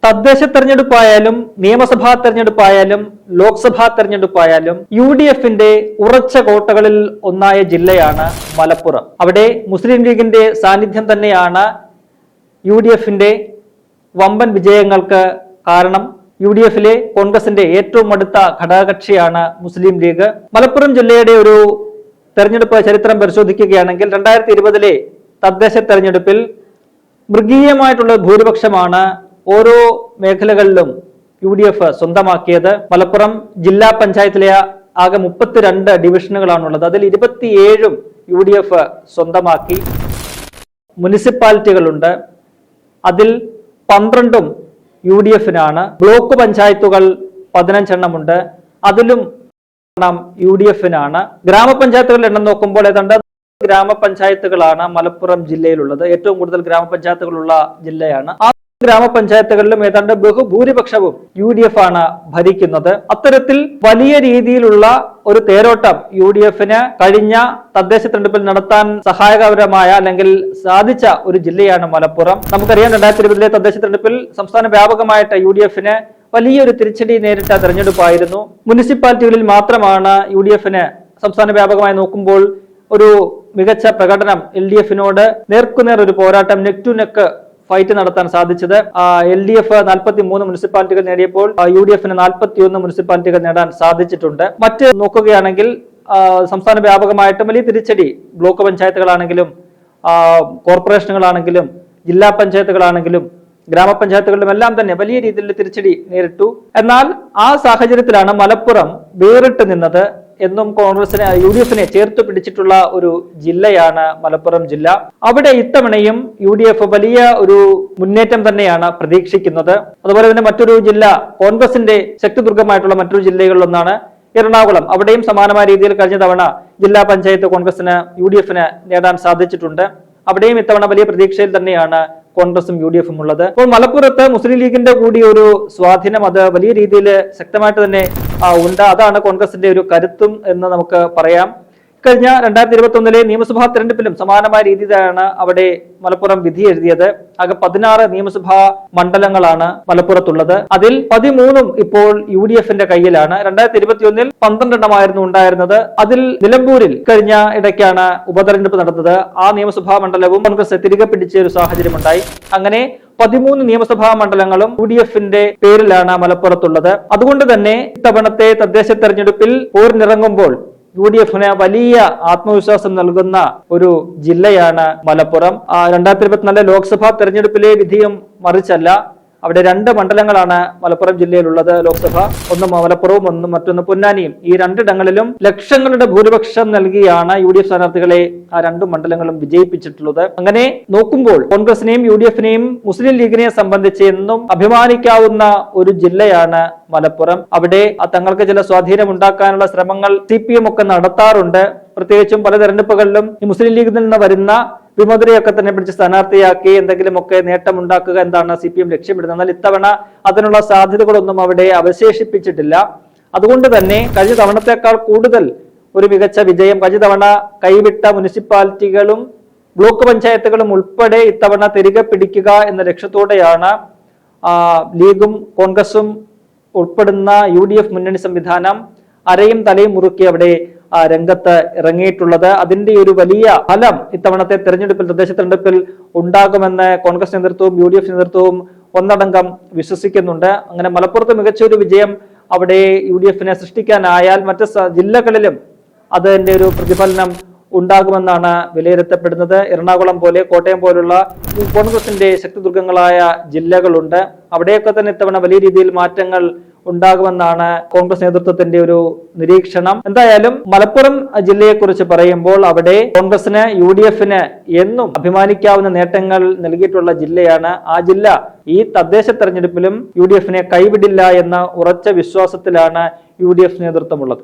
തദ്ദേശ തെരഞ്ഞെടുപ്പായാലും നിയമസഭാ തെരഞ്ഞെടുപ്പായാലും ലോക്സഭാ തെരഞ്ഞെടുപ്പായാലും UDFന്റെ ഉറച്ച കോട്ടകളിൽ ഒന്നായ ജില്ലയാണ് മലപ്പുറം. അവിടെ മുസ്ലിം ലീഗിന്റെ സാന്നിധ്യം തന്നെയാണ് UDFന്റെ വമ്പൻ വിജയങ്ങൾക്ക് കാരണം. UDFിലെ കോൺഗ്രസിന്റെ ഏറ്റവും അടുത്ത ഘടകകക്ഷിയാണ് മുസ്ലിം ലീഗ്. മലപ്പുറം ജില്ലയുടെ ഒരു തെരഞ്ഞെടുപ്പ് ചരിത്രം പരിശോധിക്കുകയാണെങ്കിൽ 2020 തദ്ദേശ തെരഞ്ഞെടുപ്പിൽ മൃഗീയമായിട്ടുള്ള ഭൂരിപക്ഷമാണ് ഓരോ മേഖലകളിലും UDF സ്വന്തമാക്കിയത്. മലപ്പുറം ജില്ലാ പഞ്ചായത്തിലെ ആകെ 32 ഡിവിഷനുകളാണുള്ളത്. അതിൽ 27 UDF സ്വന്തമാക്കി. മുനിസിപ്പാലിറ്റികളുണ്ട്, അതിൽ 12 UDFനാണ്. ബ്ലോക്ക് പഞ്ചായത്തുകൾ 15 എണ്ണമുണ്ട്, അതിലും UDFനാണ്. ഗ്രാമപഞ്ചായത്തുകളുടെ എണ്ണം നോക്കുമ്പോൾ ഏതാണ്ട് ഗ്രാമപഞ്ചായത്തുകളാണ് മലപ്പുറം ജില്ലയിലുള്ളത്. ഏറ്റവും കൂടുതൽ ഗ്രാമപഞ്ചായത്തുകളുള്ള ജില്ലയാണ്. ആ ഗ്രാമപഞ്ചായത്തുകളിലും ഏതാണ്ട് ബഹുഭൂരിപക്ഷവും UDF ആണ് ഭരിക്കുന്നത്. അത്തരത്തിൽ വലിയ രീതിയിലുള്ള ഒരു തേരോട്ടം UDFന് കഴിഞ്ഞ തദ്ദേശ തെരഞ്ഞെടുപ്പിൽ നടത്താൻ സഹായകരമായ അല്ലെങ്കിൽ സാധിച്ച ഒരു ജില്ലയാണ് മലപ്പുറം. നമുക്കറിയാം 2020 തദ്ദേശ തെരഞ്ഞെടുപ്പിൽ സംസ്ഥാന വ്യാപകമായിട്ട് UDFന് വലിയൊരു തിരിച്ചടി നേരിട്ട തെരഞ്ഞെടുപ്പായിരുന്നു. മുനിസിപ്പാലിറ്റികളിൽ മാത്രമാണ് UDFന് സംസ്ഥാന വ്യാപകമായി നോക്കുമ്പോൾ ഒരു മികച്ച പ്രകടനം LDFനോട് നേർക്കുനേർ ഒരു പോരാട്ടം നെക്ക് ടു നെക്ക് ഫൈറ്റ് നടത്താൻ സാധിച്ചത്. LDF 43 മുനിസിപ്പാലിറ്റികൾ നേടിയപ്പോൾ UDFന് 41 മുനിസിപ്പാലിറ്റികൾ നേടാൻ സാധിച്ചിട്ടുണ്ട്. മറ്റ് നോക്കുകയാണെങ്കിൽ സംസ്ഥാന വ്യാപകമായിട്ട് വലിയ തിരിച്ചടി ബ്ലോക്ക് പഞ്ചായത്തുകളാണെങ്കിലും കോർപ്പറേഷനുകളാണെങ്കിലും ജില്ലാ പഞ്ചായത്തുകളാണെങ്കിലും ഗ്രാമപഞ്ചായത്തുകളിലും എല്ലാം തന്നെ വലിയ രീതിയിൽ തിരിച്ചടി നേരിട്ടു. എന്നാൽ ആ സാഹചര്യത്തിലാണ് മലപ്പുറം വേറിട്ട് നിന്നത്. എന്നും കോൺഗ്രസിനെ UDFനെ ചേർത്ത് പിടിച്ചിട്ടുള്ള ഒരു ജില്ലയാണ് മലപ്പുറം ജില്ല. അവിടെ ഇത്തവണയും UDF വലിയ ഒരു മുന്നേറ്റം തന്നെയാണ് പ്രതീക്ഷിക്കുന്നത്. അതുപോലെ തന്നെ മറ്റൊരു ജില്ല കോൺഗ്രസിന്റെ ശക്തിദുർഗമായിട്ടുള്ള മറ്റൊരു ജില്ലകളിലൊന്നാണ് എറണാകുളം. അവിടെയും സമാനമായ രീതിയിൽ കഴിഞ്ഞ തവണ ജില്ലാ പഞ്ചായത്ത് കോൺഗ്രസിന് UDFന് നേടാൻ സാധിച്ചിട്ടുണ്ട്. അവിടെയും ഇത്തവണ വലിയ പ്രതീക്ഷയിൽ തന്നെയാണ് കോൺഗ്രസും UDFും ഉള്ളത്. അപ്പോൾ മലപ്പുറത്ത് മുസ്ലിം ലീഗിന്റെ കൂടി ഒരു സ്വാധീനം അത് വലിയ രീതിയിൽ ശക്തമായിട്ട് തന്നെ ഉണ്ട്. അതാണ് കോൺഗ്രസിന്റെ ഒരു കരുത്തും എന്ന് നമുക്ക് പറയാം. കഴിഞ്ഞ 2021 നിയമസഭാ തെരഞ്ഞെടുപ്പിലും സമാനമായ രീതിയിലാണ് അവിടെ മലപ്പുറം വിധി എഴുതിയത്. ആകെ 16 നിയമസഭാ മണ്ഡലങ്ങളാണ് മലപ്പുറത്തുള്ളത്. അതിൽ 13 ഇപ്പോൾ UDFന്റെ കയ്യിലാണ്. 2021 12 എണ്ണമായിരുന്നു ഉണ്ടായിരുന്നത്. അതിൽ നിലമ്പൂരിൽ കഴിഞ്ഞ ഇടയ്ക്കാണ് ഉപതെരഞ്ഞെടുപ്പ് നടന്നത്. ആ നിയമസഭാ മണ്ഡലവും കോൺഗ്രസ് തിരികെ പിടിച്ച ഒരു സാഹചര്യമുണ്ടായി. അങ്ങനെ 13 നിയമസഭാ മണ്ഡലങ്ങളും UDFന്റെ പേരിലാണ് മലപ്പുറത്തുള്ളത്. അതുകൊണ്ട് തന്നെ ഇത്തവണത്തെ തദ്ദേശ തെരഞ്ഞെടുപ്പിൽ പോരിനിറങ്ങുമ്പോൾ UDFന് വലിയ ആത്മവിശ്വാസം നൽകുന്ന ഒരു ജില്ലയാണ് മലപ്പുറം. 2024 ലോക്സഭാ തെരഞ്ഞെടുപ്പിലെ വിധിയും മറിച്ചല്ല. അവിടെ 2 മണ്ഡലങ്ങളാണ് മലപ്പുറം ജില്ലയിലുള്ളത്. ലോക്സഭ ഒന്ന് മലപ്പുറവും മറ്റൊന്ന് പൊന്നാനിയും. ഈ 2 ഇടങ്ങളിലും ലക്ഷങ്ങളുടെ ഭൂരിപക്ഷം നൽകിയാണ് UDF സ്ഥാനാർത്ഥികളെ ആ 2 മണ്ഡലങ്ങളും വിജയിപ്പിച്ചിട്ടുള്ളത്. അങ്ങനെ നോക്കുമ്പോൾ കോൺഗ്രസിനെയും UDFനെയും മുസ്ലിം ലീഗിനെയും സംബന്ധിച്ച് എന്നും അഭിമാനിക്കാവുന്ന ഒരു ജില്ലയാണ് മലപ്പുറം. അവിടെ തങ്ങൾക്ക് ചില സ്വാധീനം ഉണ്ടാക്കാനുള്ള ശ്രമങ്ങൾ CPM ഒക്കെ നടത്താറുണ്ട്. പ്രത്യേകിച്ചും പല തെരഞ്ഞെടുപ്പുകളിലും ഈ മുസ്ലിം ലീഗിൽ നിന്ന് വരുന്ന വിമതരെയൊക്കെ തന്നെ പിടിച്ച് സ്ഥാനാർത്ഥിയാക്കി എന്തെങ്കിലുമൊക്കെ നേട്ടം ഉണ്ടാക്കുക എന്താണ് CPM ലക്ഷ്യമിടുന്നത്. എന്നാൽ ഇത്തവണ അതിനുള്ള സാധ്യതകളൊന്നും അവിടെ അവശേഷിപ്പിച്ചിട്ടില്ല. അതുകൊണ്ട് തന്നെ കഴിഞ്ഞ തവണത്തേക്കാൾ കൂടുതൽ ഒരു മികച്ച വിജയം കഴിഞ്ഞ തവണ കൈവിട്ട മുനിസിപ്പാലിറ്റികളും ബ്ലോക്ക് പഞ്ചായത്തുകളും ഉൾപ്പെടെ ഇത്തവണ തിരികെ പിടിക്കുക എന്ന ലക്ഷ്യത്തോടെയാണ് ലീഗും കോൺഗ്രസും ഉൾപ്പെടുന്ന UDF മുന്നണി സംവിധാനം അരയും തലയും മുറുക്കി അവിടെ രംഗത്ത് ഇറങ്ങിയിട്ടുള്ളത്. അതിന്റെ ഒരു വലിയ ഫലം ഇത്തവണത്തെ തെരഞ്ഞെടുപ്പിൽ തദ്ദേശ തെരഞ്ഞെടുപ്പിൽ ഉണ്ടാകുമെന്ന് കോൺഗ്രസ് നേതൃത്വവും UDF നേതൃത്വവും ഒന്നടങ്കം വിശ്വസിക്കുന്നുണ്ട്. അങ്ങനെ മലപ്പുറത്ത് മികച്ചൊരു വിജയം അവിടെ UDFനെ സൃഷ്ടിക്കാനായാൽ മറ്റ് ജില്ലകളിലും അതിന്റെ ഒരു പ്രതിഫലനം ഉണ്ടാകുമെന്നാണ് വിലയിരുത്തപ്പെടുന്നത്. എറണാകുളം പോലെ കോട്ടയം പോലുള്ള കോൺഗ്രസിന്റെ ശക്തിദുർഗങ്ങളായ ജില്ലകളുണ്ട്. അവിടെയൊക്കെ തന്നെ ഇത്തവണ വലിയ രീതിയിൽ മാറ്റങ്ങൾ ഉണ്ടാകുമെന്നാണ് കോൺഗ്രസ് നേതൃത്വത്തിന്റെ ഒരു നിരീക്ഷണം. എന്തായാലും മലപ്പുറം ജില്ലയെക്കുറിച്ച് പറയുമ്പോൾ അവിടെ കോൺഗ്രസിന് UDFന് എന്നും അഭിമാനിക്കാവുന്ന നേട്ടങ്ങൾ നൽകിയിട്ടുള്ള ജില്ലയാണ്. ആ ജില്ല ഈ തദ്ദേശ തെരഞ്ഞെടുപ്പിലും UDFനെ കൈവിടില്ല എന്ന ഉറച്ച വിശ്വാസത്തിലാണ് UDF നേതൃത്വമുള്ളത്.